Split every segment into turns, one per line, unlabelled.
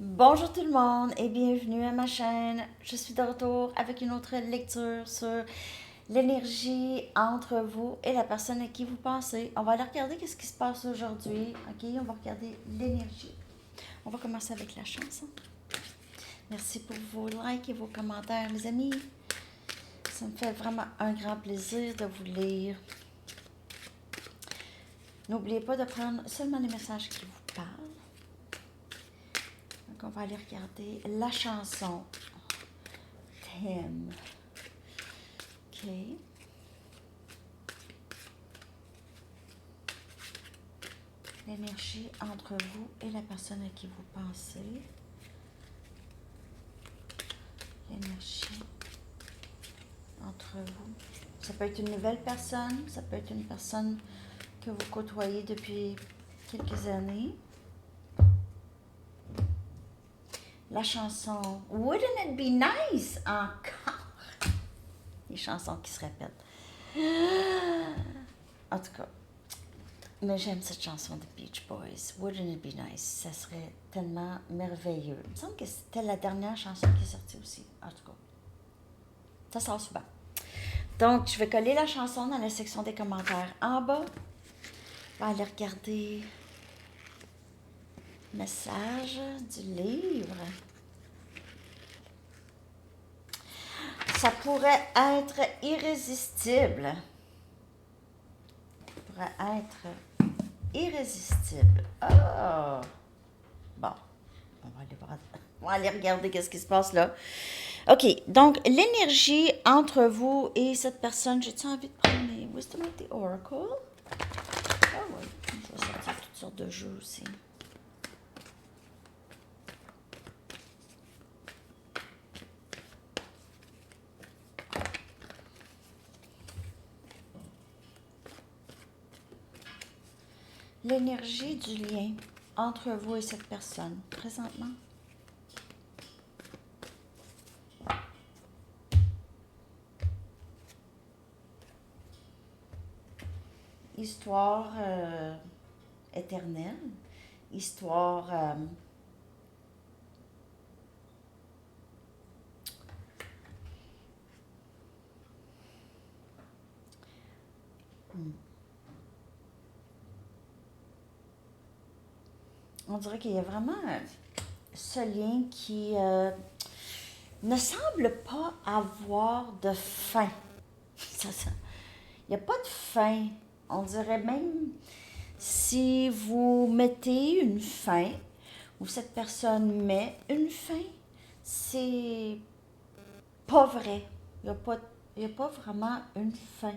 Bonjour tout le monde et bienvenue à ma chaîne. Je suis de retour avec une autre lecture sur l'énergie entre vous et la personne à qui vous pensez. On va aller regarder qu'est-ce qui se passe aujourd'hui. Ok, on va regarder l'énergie. On va commencer avec la chanson. Merci pour vos likes et vos commentaires, les amis. Ça me fait vraiment un grand plaisir de vous lire. N'oubliez pas de prendre seulement les messages qui vous parlent. Donc, on va aller regarder la chanson thème. OK. L'énergie entre vous et la personne à qui vous pensez. L'énergie entre vous. Ça peut être une nouvelle personne, ça peut être une personne que vous côtoyez depuis quelques années. La chanson Wouldn't It Be Nice? Encore. Les chansons qui se répètent. En tout cas, mais j'aime cette chanson de Beach Boys. Wouldn't it be nice? Ça serait tellement merveilleux. Il me semble que c'était la dernière chanson qui est sortie aussi. En tout cas, ça sort souvent. Donc, je vais coller la chanson dans la section des commentaires en bas. Je vais aller regarder le message du livre. Ça pourrait être irrésistible. Ça pourrait être irrésistible. Oh! Bon, on va aller regarder qu'est-ce qui se passe là. OK, donc l'énergie entre vous et cette personne, j'ai-tu envie de prendre mes Wisdom of the Oracle? Ah oui, je vais sortir toutes sortes de jeux aussi. L'énergie du lien entre vous et cette personne, présentement. Histoire éternelle, histoire on dirait qu'il y a vraiment ce lien qui ne semble pas avoir de fin. Il n'y a pas de fin. On dirait même si vous mettez une fin, ou cette personne met une fin, c'est pas vrai. Il n'y a pas vraiment une fin.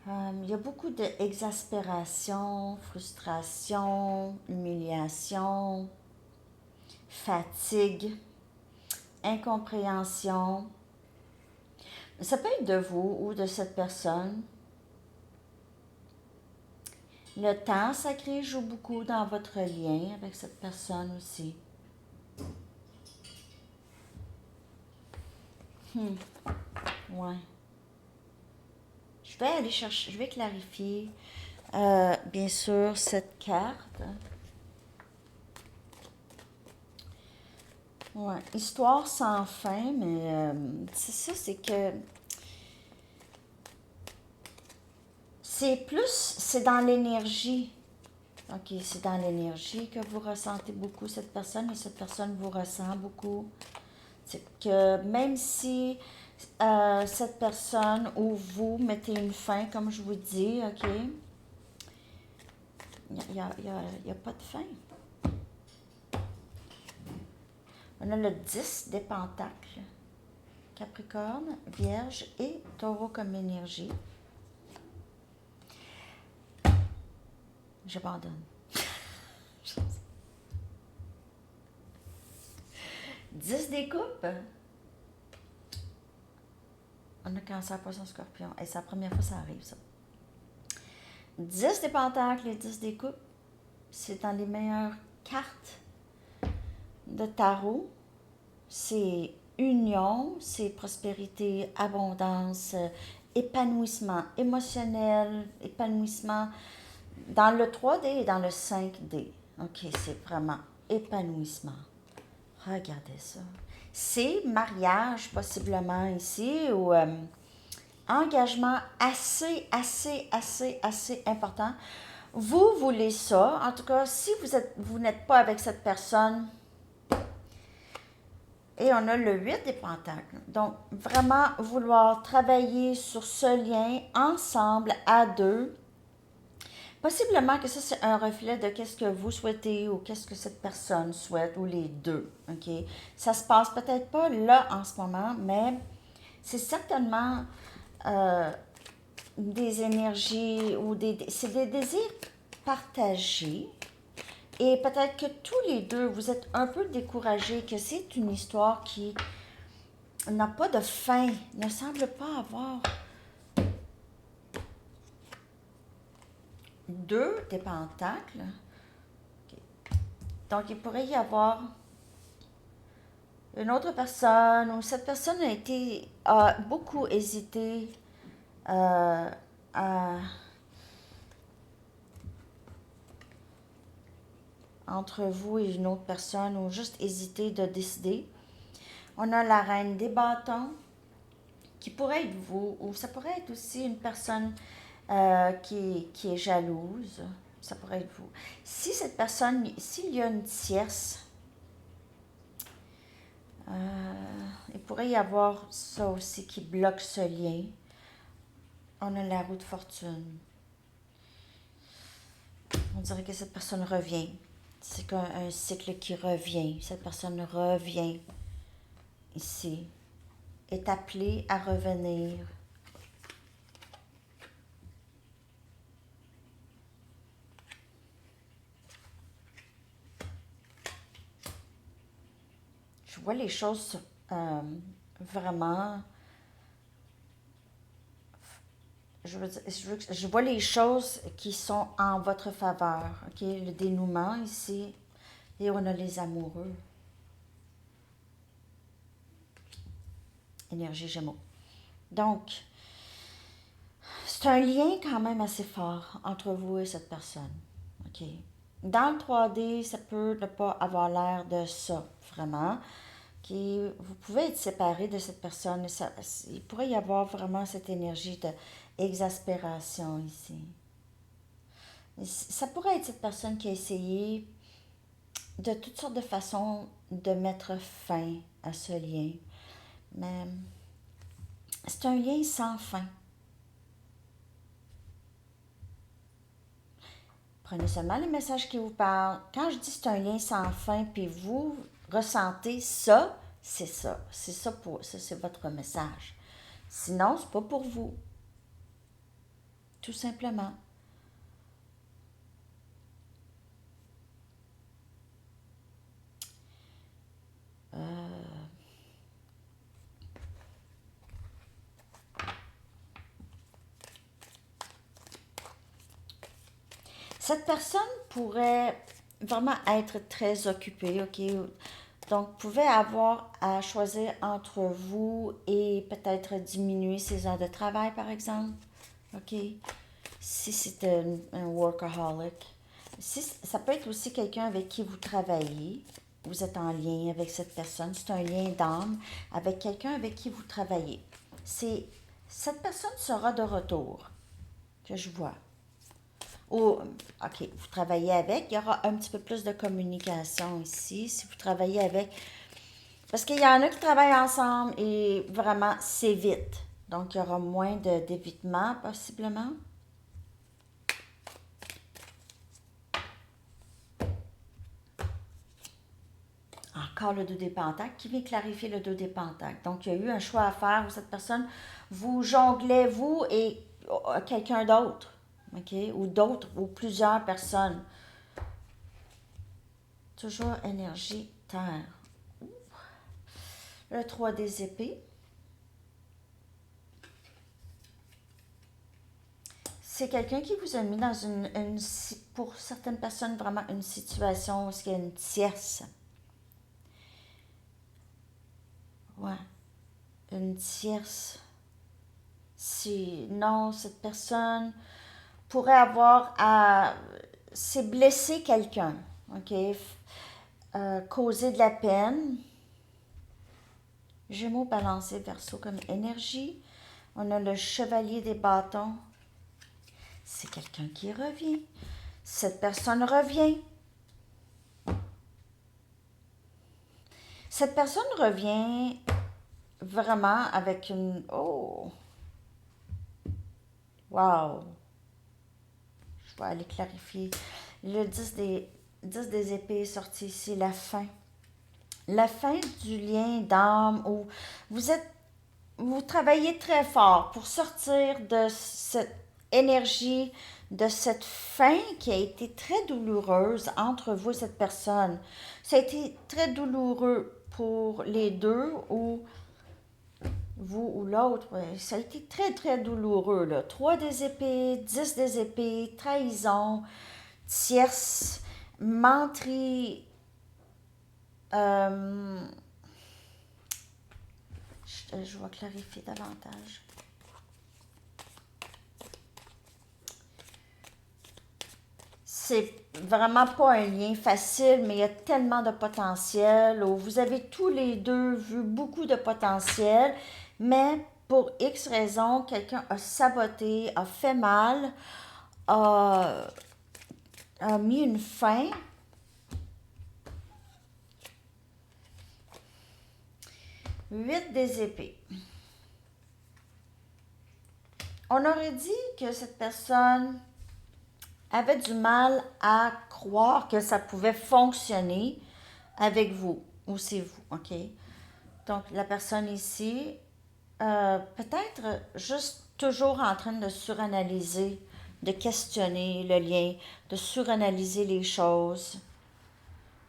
Il y a beaucoup d'exaspération, frustration, humiliation, fatigue, incompréhension. Ça peut être de vous ou de cette personne. Le temps sacré joue beaucoup dans votre lien avec cette personne aussi. Ouais. Je vais aller chercher, je vais clarifier, bien sûr, cette carte. Ouais, histoire sans fin, mais c'est ça, c'est que c'est dans l'énergie. Ok, c'est dans l'énergie que vous ressentez beaucoup cette personne et cette personne vous ressent beaucoup. C'est que même si cette personne ou vous mettez une fin, comme je vous dis, ok, il y a pas de fin. On a le 10 des pentacles, Capricorne, Vierge et Taureau comme énergie. J'abandonne. 10 des coupes. On a Cancer, Poisson, Scorpion. Et c'est la première fois que ça arrive, ça. 10 des pentacles et 10 des coupes. C'est dans les meilleures cartes de tarot. C'est union, c'est prospérité, abondance, épanouissement émotionnel, épanouissement dans le 3D et dans le 5D. OK, c'est vraiment épanouissement. Regardez ça. C'est mariage possiblement ici ou engagement assez important. Vous voulez ça. En tout cas, si vous n'êtes pas avec cette personne, et on a le 8 des pentacles. Donc, vraiment vouloir travailler sur ce lien ensemble à deux. Possiblement que ça, c'est un reflet de qu'est-ce que vous souhaitez ou qu'est-ce que cette personne souhaite, ou les deux, OK? Ça se passe peut-être pas là en ce moment, mais c'est certainement des énergies ou c'est des désirs partagés. Et peut-être que tous les deux, vous êtes un peu découragés, que c'est une histoire qui n'a pas de fin, ne semble pas avoir deux des pentacles. Okay. Donc, il pourrait y avoir une autre personne, ou cette personne a beaucoup hésité entre vous et une autre personne, ou juste hésité de décider. On a la reine des bâtons, qui pourrait être vous, ou ça pourrait être aussi une personne qui est jalouse. Ça pourrait être vous. Si cette personne, s'il y a une tierce, il pourrait y avoir ça aussi qui bloque ce lien. On a la roue de fortune. On dirait que cette personne revient. C'est comme un cycle qui revient. Cette personne revient ici. Est appelée à revenir. Je vois les choses vraiment... Je vois les choses qui sont en votre faveur. OK? Le dénouement ici. Et on a les amoureux. Énergie Gémeaux. Donc, c'est un lien quand même assez fort entre vous et cette personne. OK? Dans le 3D, ça peut ne pas avoir l'air de ça, vraiment. Vous pouvez être séparé de cette personne. Il pourrait y avoir vraiment cette énergie d'exaspération ici. Ça pourrait être cette personne qui a essayé de toutes sortes de façons de mettre fin à ce lien. Mais c'est un lien sans fin. Prenez seulement les messages qui vous parlent. Quand je dis c'est un lien sans fin, puis vous ressentez ça, c'est ça. Ça, c'est votre message. Sinon, c'est pas pour vous. Tout simplement. Cette personne pourrait vraiment être très occupée, OK? Donc, pouvait avoir à choisir entre vous et peut-être diminuer ses heures de travail, par exemple. OK? Si c'est un workaholic. Ça peut être aussi quelqu'un avec qui vous travaillez. Vous êtes en lien avec cette personne. C'est un lien d'âme avec quelqu'un avec qui vous travaillez. Cette personne sera de retour, que je vois. Ou, OK, vous travaillez avec, il y aura un petit peu plus de communication ici. Si vous travaillez avec, parce qu'il y en a qui travaillent ensemble et vraiment, c'est vite. Donc, il y aura moins d'évitement, possiblement. Encore le 2 des pentacles, qui vient clarifier le 2 des pentacles. Donc, il y a eu un choix à faire où cette personne, vous jonglez, vous et quelqu'un d'autre. OK? Ou d'autres, ou plusieurs personnes. Toujours énergie terre. Le 3 des épées. C'est quelqu'un qui vous a mis dans pour certaines personnes, vraiment une situation où il y a une tierce. Ouais. Une tierce. Non, cette personne pourrait avoir à... C'est blesser quelqu'un. OK? causer de la peine. Gémeaux, Balancier, Verseau comme énergie. On a le chevalier des bâtons. C'est quelqu'un qui revient. Cette personne revient. Cette personne revient vraiment avec une... Oh! Wow! Je vais aller clarifier. Le 10 des épées est sorti ici, la fin. La fin du lien d'âme où vous travaillez très fort pour sortir de cette énergie, de cette fin qui a été très douloureuse entre vous et cette personne. Ça a été très douloureux pour les deux ou vous ou l'autre. Ouais. Ça a été très, très douloureux. Là. 3 des épées, 10 des épées, trahison, tierce, menterie. Je vais clarifier davantage. C'est vraiment pas un lien facile, mais il y a tellement de potentiel. Vous avez tous les deux vu beaucoup de potentiel, mais pour X raisons, quelqu'un a saboté, a fait mal, a mis une fin. Huit des épées. On aurait dit que cette personne avait du mal à croire que ça pouvait fonctionner avec vous, ou c'est vous, OK? Donc, la personne ici, peut-être juste toujours en train de suranalyser, de questionner le lien, de suranalyser les choses.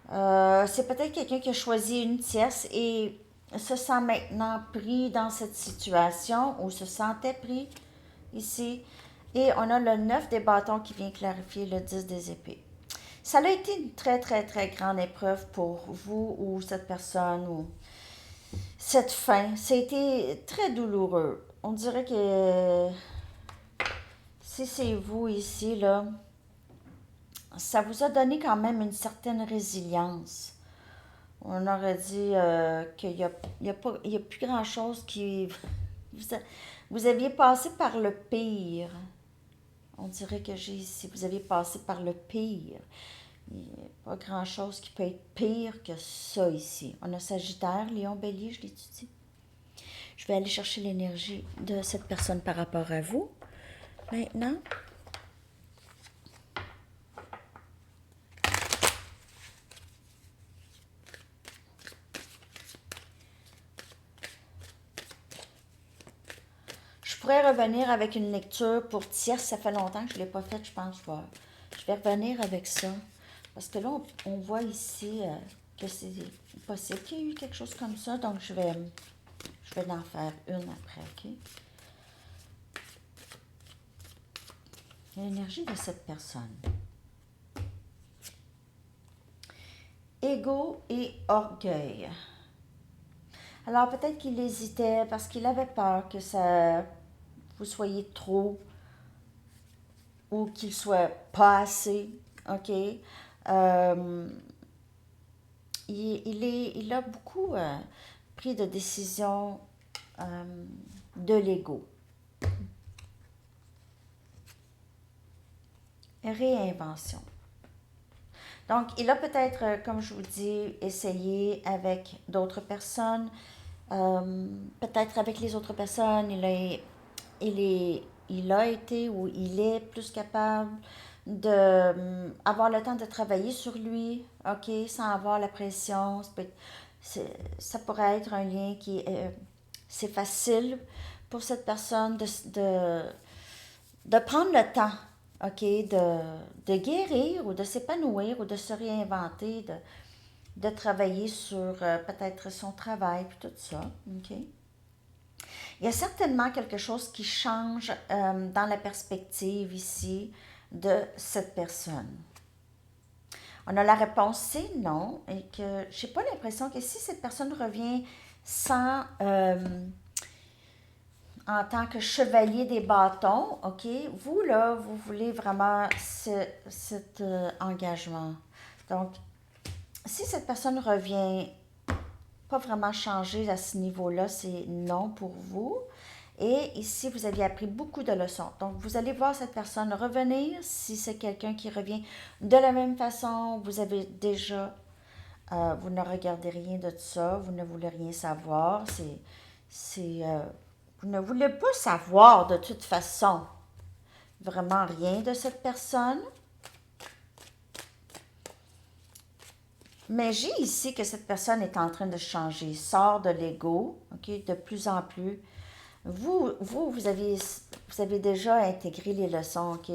C'est peut-être quelqu'un qui a choisi une tierce et se sent maintenant pris dans cette situation ou se sentait pris ici. Et on a le 9 des bâtons qui vient clarifier le 10 des épées. Ça a été une très, très, très grande épreuve pour vous ou cette personne ou cette fin. Ça a été très douloureux. On dirait que si c'est vous ici, là, ça vous a donné quand même une certaine résilience. On aurait dit qu'il n'y a plus grand-chose qui... Vous aviez passé par le pire. On dirait que j'ai ici, vous aviez passé par le pire. Il n'y a pas grand-chose qui peut être pire que ça ici. On a Sagittaire, Lion, Bélier, je l'étudie. Je vais aller chercher l'énergie de cette personne par rapport à vous. Maintenant, je pourrais revenir avec une lecture pour tierce. Ça fait longtemps que je ne l'ai pas faite, je pense. Je vais revenir avec ça. Parce que là, on voit ici que c'est possible qu'il y ait eu quelque chose comme ça. Donc, je vais en faire une après, OK? L'énergie de cette personne. Ego et orgueil. Alors, peut-être qu'il hésitait parce qu'il avait peur que vous soyez trop ou qu'il soit pas assez, OK? Il a beaucoup pris de décisions de l'ego. Réinvention. Donc, il a peut-être, comme je vous dis, essayé avec d'autres personnes. Peut-être avec les autres personnes, il a été ou il est plus capable de avoir le temps de travailler sur lui, OK, sans avoir la pression. Ça pourrait être un lien qui est... c'est facile pour cette personne de prendre le temps, OK, de guérir ou de s'épanouir ou de se réinventer, de travailler sur peut-être son travail, puis tout ça, OK? Il y a certainement quelque chose qui change dans la perspective ici de cette personne. On a la réponse c'est non, et que j'ai pas l'impression que si cette personne revient sans en tant que chevalier des bâtons, OK, vous là, vous voulez vraiment cet engagement. Donc, si cette personne revient pas vraiment changée à ce niveau-là, c'est non pour vous. Et ici, vous aviez appris beaucoup de leçons. Donc, vous allez voir cette personne revenir. Si c'est quelqu'un qui revient de la même façon, vous avez déjà, vous ne regardez rien de ça, vous ne voulez rien savoir. Vous ne voulez pas savoir de toute façon vraiment rien de cette personne. Mais j'ai ici que cette personne est en train de changer, sort de l'ego, ok, de plus en plus. Vous avez déjà intégré les leçons, ok?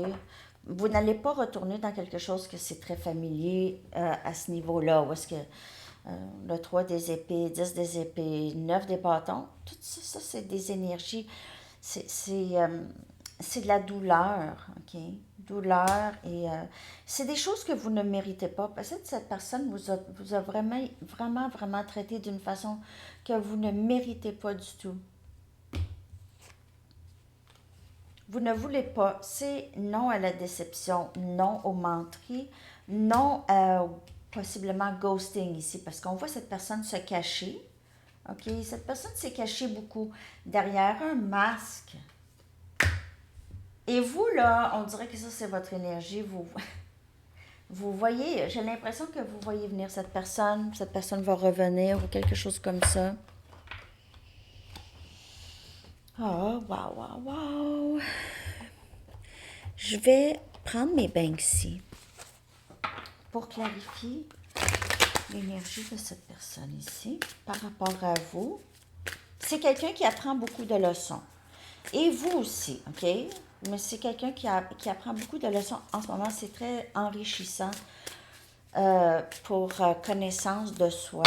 Vous n'allez pas retourner dans quelque chose que c'est très familier à ce niveau-là, où est-ce que le 3 des épées, 10 des épées, 9 des bâtons, tout ça, c'est des énergies, c'est c'est de la douleur, ok? Douleur et c'est des choses que vous ne méritez pas. Parce que cette personne vous a vraiment, vraiment, vraiment traité d'une façon que vous ne méritez pas du tout. Vous ne voulez pas. C'est non à la déception, non aux menteries, non possiblement ghosting ici, parce qu'on voit cette personne se cacher. OK? Cette personne s'est cachée beaucoup derrière un masque. Et vous, là, on dirait que ça, c'est votre énergie. Vous voyez, j'ai l'impression que vous voyez venir cette personne va revenir ou quelque chose comme ça. Oh, wow, wow, wow. Je vais prendre mes Banksy pour clarifier l'énergie de cette personne ici par rapport à vous. C'est quelqu'un qui apprend beaucoup de leçons. Et vous aussi, OK? Mais c'est quelqu'un qui apprend beaucoup de leçons. En ce moment, c'est très enrichissant pour connaissance de soi.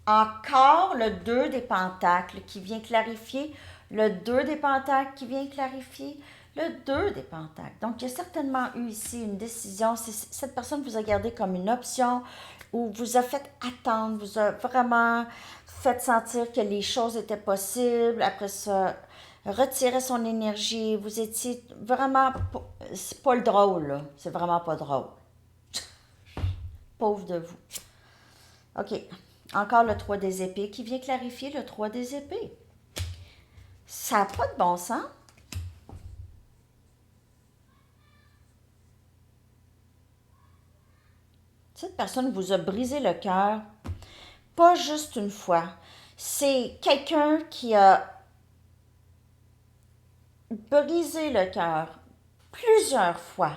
Encore le 2 des pentacles qui vient clarifier. Le 2 des pentacles qui vient clarifier. Le 2 des pentacles. Donc, il y a certainement eu ici une décision. Cette personne vous a gardé comme une option ou vous a fait attendre, vous a vraiment fait sentir que les choses étaient possibles. Après ça, retirer son énergie. Vous étiez vraiment... C'est pas le drôle, là. C'est vraiment pas drôle. Pauvre de vous. OK. Encore le 3 des épées qui vient clarifier le 3 des épées. Ça n'a pas de bon sens. Cette personne vous a brisé le cœur, pas juste une fois. C'est quelqu'un qui a brisé le cœur plusieurs fois.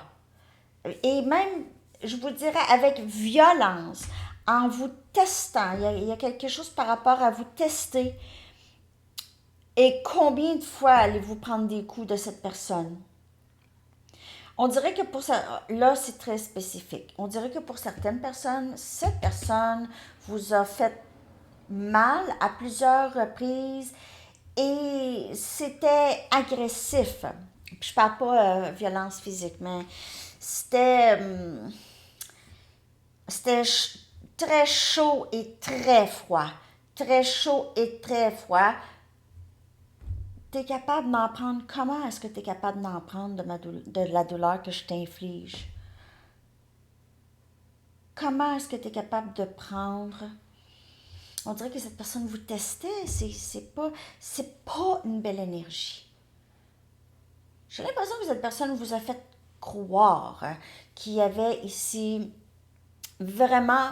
Et même, je vous dirais, avec violence, en vous testant. Il y a quelque chose par rapport à vous tester. Et combien de fois allez-vous prendre des coups de cette personne? On dirait que pour ça, là, c'est très spécifique. On dirait que pour certaines personnes, cette personne vous a fait mal à plusieurs reprises et c'était agressif. Je parle pas violence physique, mais c'était c'était très chaud et très froid. Très chaud et très froid. Tu es capable d'en prendre. Comment est-ce que tu es capable d'en prendre de la douleur que je t'inflige? Comment est-ce que tu es capable de prendre? On dirait que cette personne vous testait. C'est pas une belle énergie. J'ai l'impression que cette personne vous a fait croire qu'il y avait ici vraiment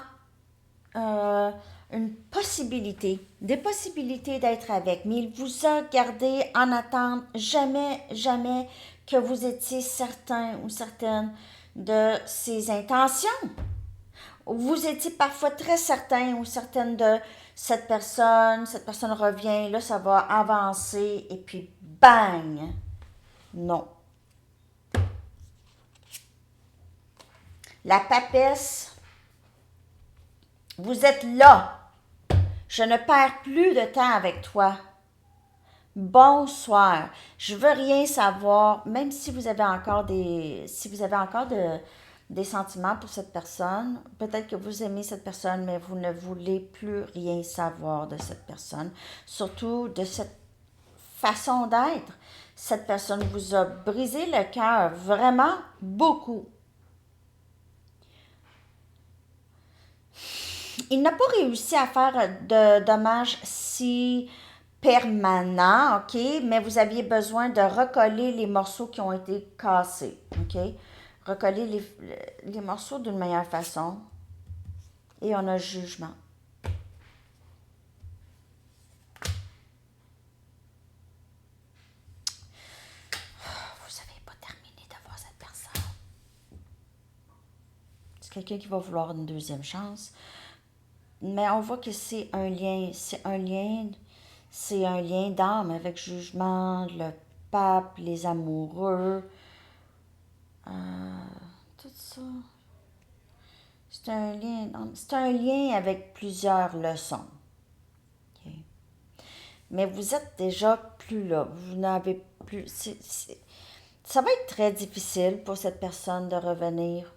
une possibilité, des possibilités d'être avec, mais il vous a gardé en attente, jamais, jamais que vous étiez certain ou certaine de ses intentions. Vous étiez parfois très certain ou certaine de cette personne revient, là ça va avancer et puis bang! Non. La papesse, vous êtes là. Je ne perds plus de temps avec toi. Bonsoir. Je veux rien savoir, même si vous avez encore des sentiments pour cette personne. Peut-être que vous aimez cette personne, mais vous ne voulez plus rien savoir de cette personne. Surtout de cette façon d'être. Cette personne vous a brisé le cœur vraiment beaucoup. Il n'a pas réussi à faire de dommages si permanents, OK? Mais vous aviez besoin de recoller les morceaux qui ont été cassés, OK? Recoller les morceaux d'une meilleure façon. Et on a jugement. Vous n'avez pas terminé de voir cette personne. C'est quelqu'un qui va vouloir une deuxième chance. Mais on voit que c'est un lien, c'est un lien d'âme avec jugement, le pape, les amoureux, tout ça. C'est un lien avec plusieurs leçons. OK? Mais vous êtes déjà plus là. Vous n'avez plus. Ça va être très difficile pour cette personne de revenir,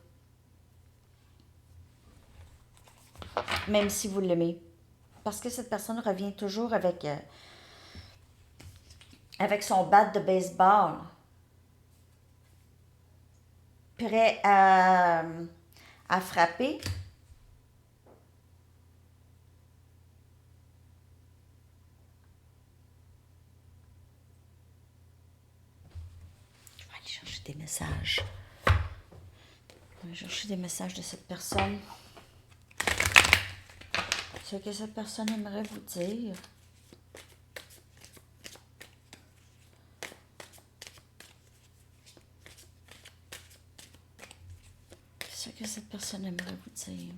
même si vous l'aimez. Parce que cette personne revient toujours avec son bat de baseball, prêt à frapper. Je vais aller chercher des messages. Je vais chercher des messages de cette personne. Ce que cette personne aimerait vous dire. Ce que cette personne aimerait vous dire.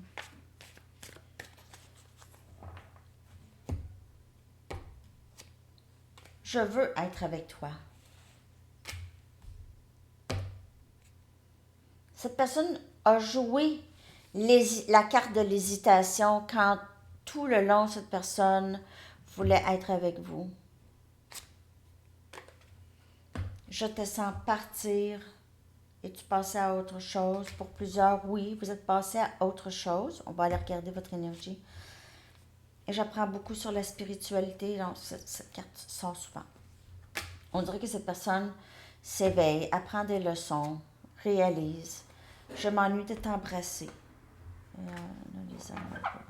Je veux être avec toi. Cette personne a joué la carte de l'hésitation quand tout le long, cette personne voulait être avec vous. Je te sens partir et tu passais à autre chose. Pour plusieurs, oui, vous êtes passé à autre chose. On va aller regarder votre énergie. Et j'apprends beaucoup sur la spiritualité. Donc, cette carte sort souvent. On dirait que cette personne s'éveille, apprend des leçons, réalise. Je m'ennuie de t'embrasser. On a les amoureux.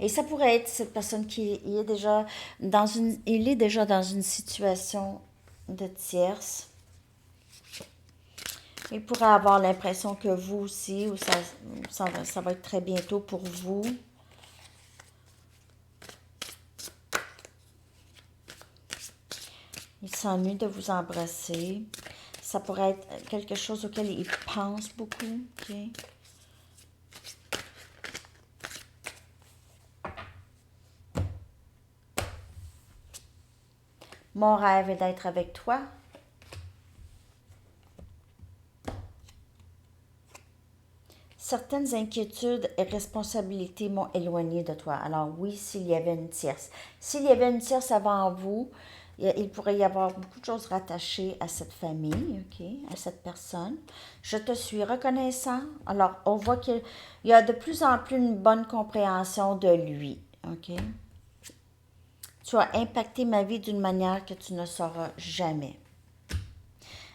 Et ça pourrait être cette personne qui est déjà il est déjà dans une situation de tierce. Il pourrait avoir l'impression que vous aussi, ou ça va être très bientôt pour vous. Il s'ennuie de vous embrasser. Ça pourrait être quelque chose auquel il pense beaucoup. Okay? Mon rêve est d'être avec toi. Certaines inquiétudes et responsabilités m'ont éloigné de toi. Alors oui, s'il y avait une tierce. S'il y avait une tierce avant vous, il pourrait y avoir beaucoup de choses rattachées à cette famille, ok, à cette personne. Je te suis reconnaissant. Alors, on voit qu'il y a de plus en plus une bonne compréhension de lui, ok. Tu as impacté ma vie d'une manière que tu ne sauras jamais.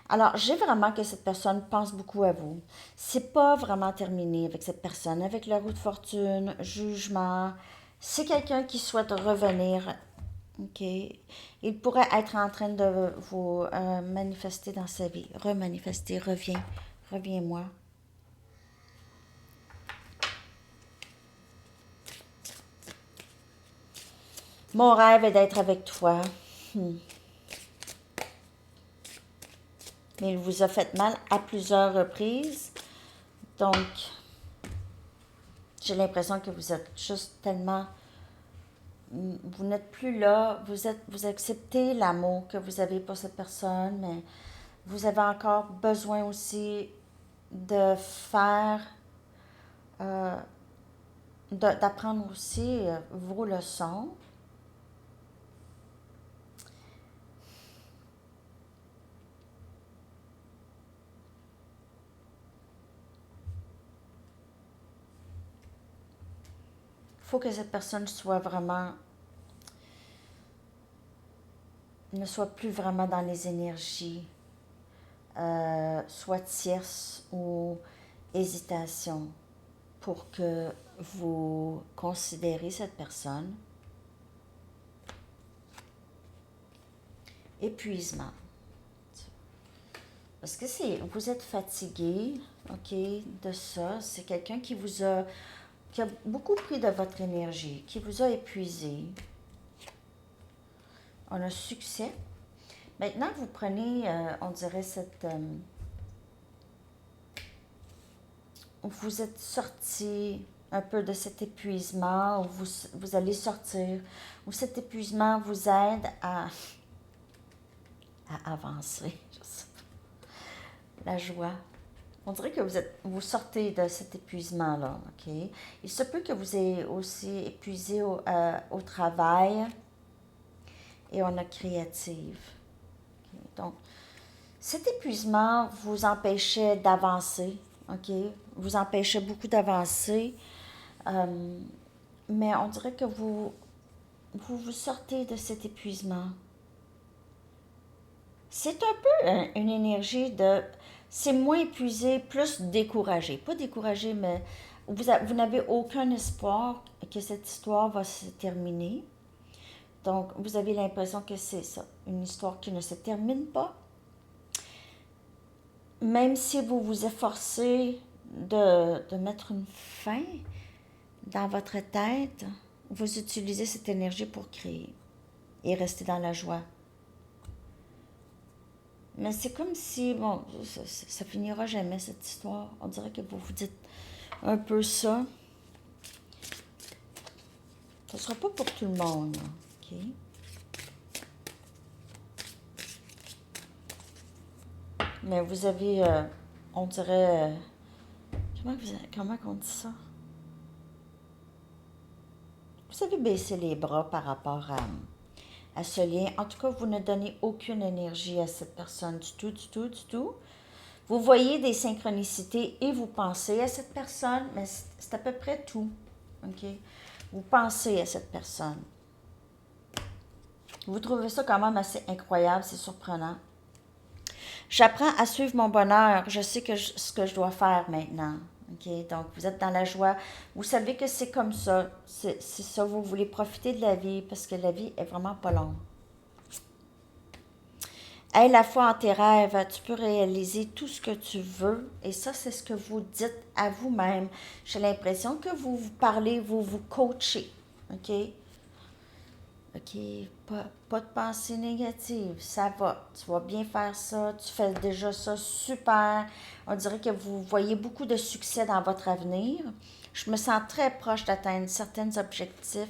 Alors, j'ai vraiment que cette personne pense beaucoup à vous. C'est pas vraiment terminé avec cette personne, avec la roue de fortune, jugement. C'est quelqu'un qui souhaite revenir. OK. Il pourrait être en train de vous manifester dans sa vie. Remanifester, reviens. Reviens-moi. Mon rêve est d'être avec toi. Mais il vous a fait mal à plusieurs reprises. Donc, j'ai l'impression que vous êtes juste tellement... Vous n'êtes plus là. Vous acceptez l'amour que vous avez pour cette personne, mais vous avez encore besoin aussi de faire... d'apprendre aussi vos leçons. Il faut que cette personne soit vraiment... ne soit plus vraiment dans les énergies soit tierce ou hésitation pour que vous considérez cette personne. Épuisement. Parce que vous êtes fatigué, OK, de ça. C'est quelqu'un qui a beaucoup pris de votre énergie, qui vous a épuisé. On a succès. Maintenant, vous prenez, on dirait, vous êtes sorti un peu de cet épuisement, ou vous allez sortir, ou cet épuisement vous aide à avancer. Je sais pas. La joie. On dirait que vous sortez de cet épuisement-là, OK? Il se peut que vous ayez aussi épuisé au travail et on a créative. Okay? Donc, cet épuisement vous empêchait d'avancer, OK? Vous empêchait beaucoup d'avancer, mais on dirait que vous sortez de cet épuisement. C'est un peu une énergie de... C'est moins épuisé, plus découragé. Pas découragé, mais vous n'avez aucun espoir que cette histoire va se terminer. Donc, vous avez l'impression que c'est ça, une histoire qui ne se termine pas. Même si vous vous efforcez de mettre une fin dans votre tête, vous utilisez cette énergie pour créer et rester dans la joie. Mais c'est comme si, bon, ça finira jamais cette histoire. On dirait que vous vous dites un peu ça. Ce ne sera pas pour tout le monde, OK? Mais vous avez, on dirait, comment on dit ça? Vous avez baissé les bras par rapport à ce lien. En tout cas, vous ne donnez aucune énergie à cette personne du tout, du tout, du tout. Vous voyez des synchronicités et vous pensez à cette personne, mais c'est à peu près tout. OK? Vous pensez à cette personne. Vous trouvez ça quand même assez incroyable, c'est surprenant. J'apprends à suivre mon bonheur. Je sais ce que je dois faire maintenant. OK? Donc, vous êtes dans la joie. Vous savez que c'est comme ça. C'est ça, vous voulez profiter de la vie parce que la vie est vraiment pas longue. Aie la foi en tes rêves, tu peux réaliser tout ce que tu veux. Et ça, c'est ce que vous dites à vous-même. J'ai l'impression que vous vous parlez, vous vous coachez. OK? OK, pas de pensée négative, ça va. Tu vas bien faire ça, tu fais déjà ça super. On dirait que vous voyez beaucoup de succès dans votre avenir. Je me sens très proche d'atteindre certains objectifs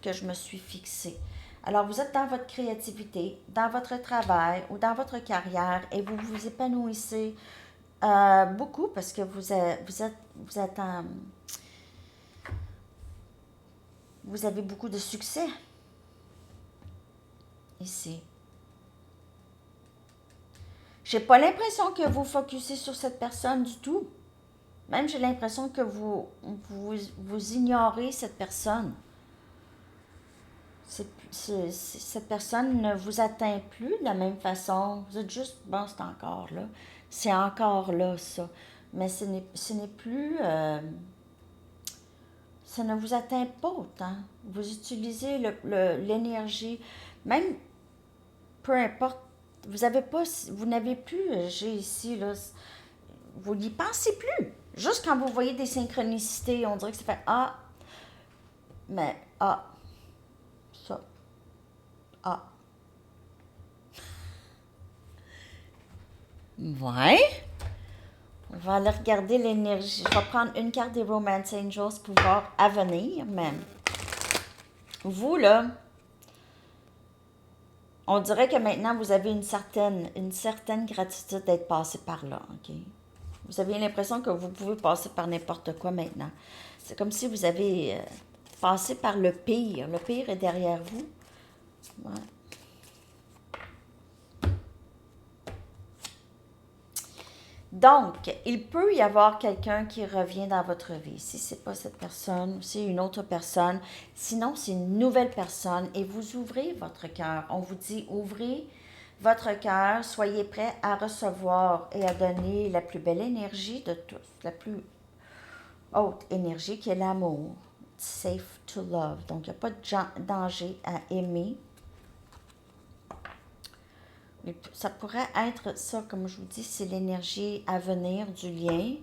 que je me suis fixés. Alors, vous êtes dans votre créativité, dans votre travail ou dans votre carrière et vous vous épanouissez beaucoup parce que vous avez beaucoup de succès ici. J'ai pas l'impression que vous focussez sur cette personne du tout. Même j'ai l'impression que vous ignorez cette personne. Cette personne ne vous atteint plus de la même façon. Vous êtes juste, bon, c'est encore là. C'est encore là, ça. Mais ce n'est plus... ça ne vous atteint pas autant. Vous utilisez l'énergie, même peu importe, vous n'avez plus, j'ai ici, là, vous n'y pensez plus. Juste quand vous voyez des synchronicités, on dirait que ça fait ah, mais ah, ça, ah. Ouais. On va aller regarder l'énergie. Je vais prendre une carte des Romance Angels pour voir à venir, même. Vous, là, on dirait que maintenant, vous avez une certaine gratitude d'être passé par là, OK? Vous avez l'impression que vous pouvez passer par n'importe quoi maintenant. C'est comme si vous avez passé par le pire. Le pire est derrière vous. Ouais. Donc, il peut y avoir quelqu'un qui revient dans votre vie. Si ce n'est pas cette personne, c'est une autre personne. Sinon, c'est une nouvelle personne et vous ouvrez votre cœur. On vous dit, ouvrez votre cœur, soyez prêt à recevoir et à donner la plus belle énergie de tous, la plus haute énergie qui est l'amour. Safe to love. Donc, il n'y a pas de danger à aimer. Ça pourrait être ça, comme je vous dis, c'est l'énergie à venir du lien.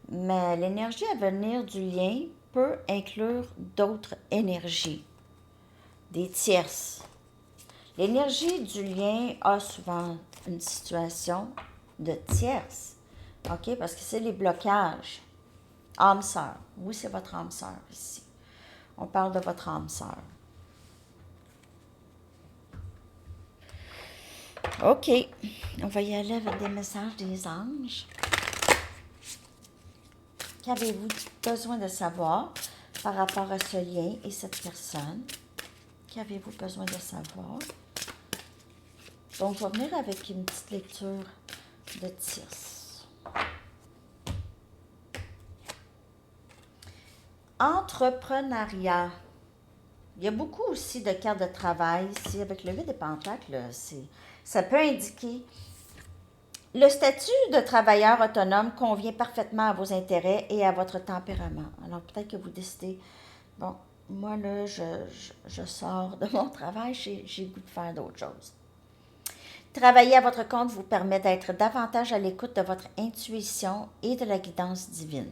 Mais l'énergie à venir du lien peut inclure d'autres énergies, des tierces. L'énergie du lien a souvent une situation de tierce, OK? Parce que c'est les blocages. Âme sœur. Oui, c'est votre âme sœur ici. On parle de votre âme sœur. OK. On va y aller avec des messages des anges. Qu'avez-vous besoin de savoir par rapport à ce lien et cette personne? Qu'avez-vous besoin de savoir? Donc, je vais venir avec une petite lecture de tierce. Entrepreneuriat. Il y a beaucoup aussi de cartes de travail ici. Avec le 8 des pentacles, ça peut indiquer le statut de travailleur autonome convient parfaitement à vos intérêts et à votre tempérament. Alors, peut-être que vous décidez, bon, moi, là, je sors de mon travail, j'ai le goût de faire d'autres choses. Travailler à votre compte vous permet d'être davantage à l'écoute de votre intuition et de la guidance divine.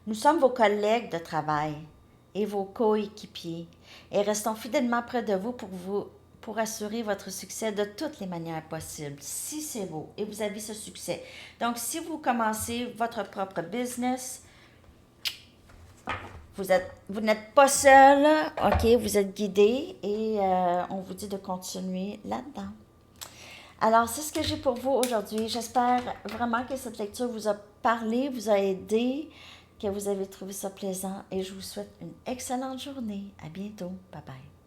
Nous sommes vos collègues de travail et vos coéquipiers et restons fidèlement près de vous pour assurer votre succès de toutes les manières possibles, si c'est beau et vous avez ce succès. Donc, si vous commencez votre propre business, vous n'êtes pas seul, OK, vous êtes guidé et on vous dit de continuer là-dedans. Alors, c'est ce que j'ai pour vous aujourd'hui. J'espère vraiment que cette lecture vous a parlé, vous a aidé, que vous avez trouvé ça plaisant et je vous souhaite une excellente journée. À bientôt. Bye bye.